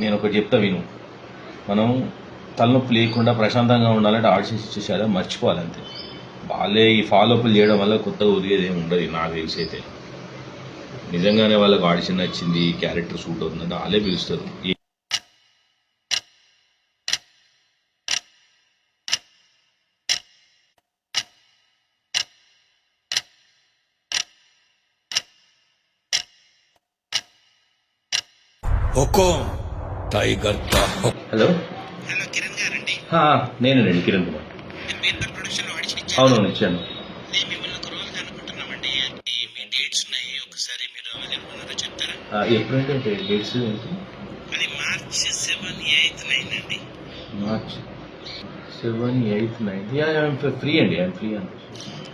నేను ఒకటి చెప్తా విను. మనం తలనొప్పి లేకుండా ప్రశాంతంగా ఉండాలంటే ఆడిషన్స్ ఇచ్చేసారా మర్చిపోవాలి అంతే. వాళ్ళే ఈ ఫాలోఅప్లు చేయడం వల్ల కొత్తగా ఉదిగేది ఏమి ఉండదు నాకు తెలిసి. అయితే నిజంగానే వాళ్ళకి ఆడిషన్ నచ్చింది, క్యారెక్టర్ సూట్ అవుతుందంటే వాళ్ళే పిలుస్తారు. టైగర్ హలో హలో కిరణ్ గారండి. నేనండి కిరణ్ కుమార్. బీర్బల్ ప్రొడక్షన్ లో ఆడిషన్ అవునవును ఇచ్చాను. నేను మిమ్మల్ని ఒక రోజు అనుకుంటున్నామండి. మీ డేట్స్ ఉన్నాయి, ఒకసారి మీరు అవైలబుల్ ఉన్నారో చెప్తారా? ఎప్పుడంటే డేట్స్ ఏంటి? అది మార్చ్ 7, 8, 9 అండి. మార్చ్ 7, 8, 9 ఐఎమ్ ఫ్రీ అండి. ఐఎమ్ ఫ్రీ అండి.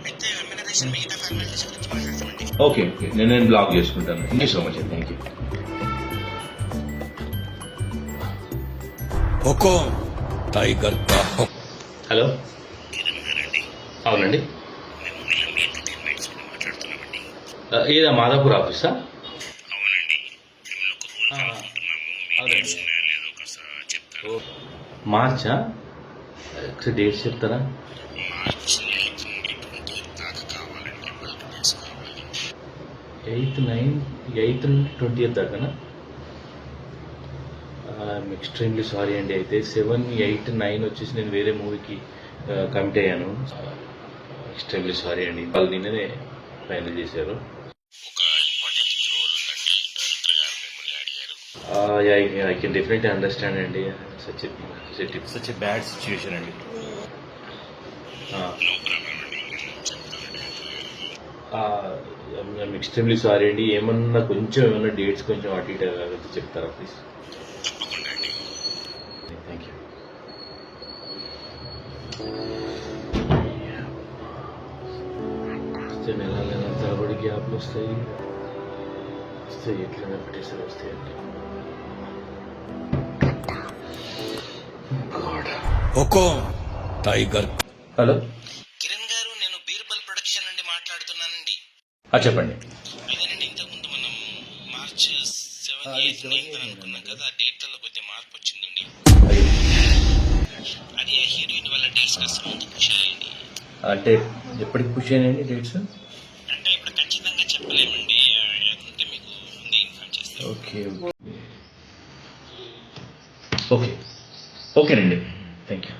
అయితే అమ్మినదేశం మిగతా ఫార్మాలిటీస్ గురించి మాట్లాడతామండి. ఓకే నేను బ్లాక్ చేసుకుంటాను. థ్యాంక్ యూ సో మచ్ అండి. Thank you. Tiger hello Kiran గారండి, అవునండి. మేము మీ ఎంటర్టైన్మెంట్స్ గురించి మాట్లాడుతున్నామండి. ఏదా మాదాపూర్ ఆఫీసా? అవునండి, మిమ్మల్ని ఒక రోజు అనుకుంటున్నాము. మీ డేట్స్ ఉన్నాయో లేదో ఒకసారి చెప్తారా? మార్చా? ఒకసారి డేట్స్ చెప్తారా? మార్చ్ 8 నుండి 20 దాకా కావాలండి. బల్క్ డేట్స్ కావాలి. 8 నుండి 20 దాకానా? ఐఎమ్ ఎక్స్ట్రీమ్లీ సారీ అండి. అయితే 7, 8, 9 వచ్చేసి నేను వేరే మూవీకి కమిట్ అయ్యాను. ఎక్స్ట్రీమ్లీ సారీ అండి. వాళ్ళు నిన్ననే ఫైనల్ చేశారు. ఒక ఇంపార్టెంట్ రోల్ ఉందండి, డైరెక్టర్ గారు మిమ్మల్ని అడిగారు. ఐ కెన్ డెఫినెట్లీ అండర్స్టాండ్ అండి. సచ్ ఎ బ్యాడ్ సిచ్యువేషన్ అండి. నో ప్రాబ్లం అండి, చెప్తానండి. ఐఎమ్ ఎక్స్ట్రీమ్లీ సారీ అండి. ఏమన్నా డేట్స్ కొంచెం అటు ఇటు చెప్తారా ప్లీజ్? తప్పకుండా అండి. Thank you. నెల తరబడి గ్యాప్లు వస్తాయి. ఎట్లా పెట్టేసారి వస్తాయండి. టైగర్. హలో కిరణ్ గారు, నేను బీర్బల్ ప్రొడక్షన్ నుండి మాట్లాడుతున్నానండి. చెప్పండి. అదేనండి, ఇంతకుముందు మనం మార్చ్ 7, 8, 9 అనుకున్నాం కదా, ఆ డేట్లలో కొంచెం మార్పు వచ్చిందండి. అది ఆ హీరోయిన్ వల్ల డేట్స్ కాస్త ముందు పుష్ అయ్యండి. అంటే ఎప్పటికి పుష్ అయ్యానండి డేట్స్? అంటే ఇప్పుడు ఖచ్చితంగా చెప్పలేమండి, లేకుంటే మీకు ముందే ఇన్ఫార్మ్ చేస్తాను. ఓకేనండి. Thank you.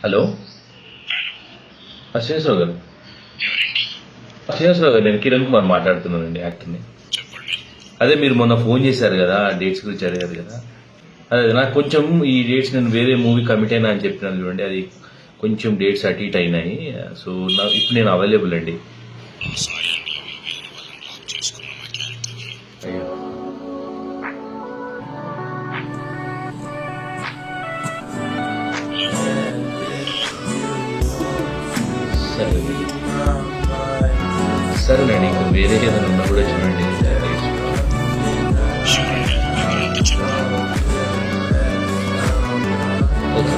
హలో శ్రీనివాసరావు గారు. ఎవరండి? శ్రీనివాసరావు గారు, నేను కిరణ్ కుమార్ మాట్లాడుతున్నానండి, యాక్టర్ని. చెప్పండి. అదే మీరు మొన్న ఫోన్ చేశారు కదా, డేట్స్ గురించి అడిగారు కదా. అదే నాకు కొంచెం ఈ డేట్స్ నేను వేరే మూవీ కమిట్ అయినా అని చెప్పినాను చూడండి, అది కొంచెం డేట్స్ అటు ఇటు అయినాయి. సో ఇప్పుడు నేను అవైలబుల్ అండి. సారీ అండి, వేరే వాళ్ళని బ్లాక్ చేసుకున్నాం ఆ క్యారెక్టర్కి. అయ్యో సరేనండి, ఇంకా వేరే ఏదైనా ఉన్నా కూడా చూడండి. షూర్ అండి, వివరంతో చెప్తాను. ఓకే.